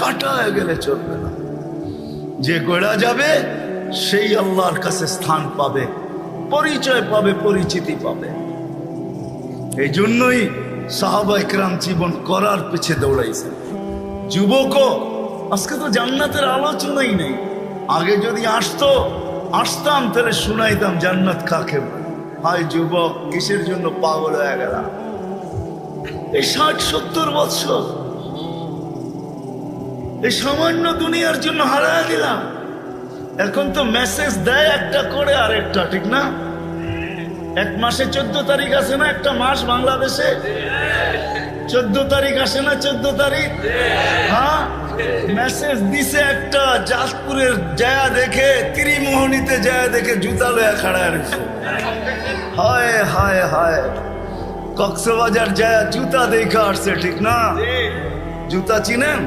কাটা হয়ে গেলে চলবে না। যে গড়া যাবে সেই আল্লাহর কাছে স্থান পাবে, পরিচয় পাবে, পরিচিতি পাবে। এই জন্যই সাহাবা ইকরাম জীবন করার পিছে দৌড়াইছেন। যুবকও আজকে তো জান্নাতের আলোচনাই নেই। আগে যদি আসতাম তাহলে শুনাইতাম জান্নাত কাকে বলে। হায় যুবক, কিসের জন্য পাগল হয়ে গেলাম? এই 60-70 বছর এই সামান্য দুনিয়ার জন্য হারায় দিলাম। এখন তো মেসেজ দেয় একটা করে আরেকটা, ঠিক না? এক মাসে 14 তারিখ আসে না? একটা মাস বাংলাদেশে 14 তারিখ আসে না? 14 তারিখ, হ্যাঁ। মেসেজ দিছে একটা, জাজপুরের জায়া দেখে, ত্রিমোহনীতে জায়া দেখে জুতা লয়া খাড়া রয়েছে। হায় হায় হায়, কক্সবাজার জায়া জুতা দেখে আসছে, ঠিক না? জুতা চিনেন?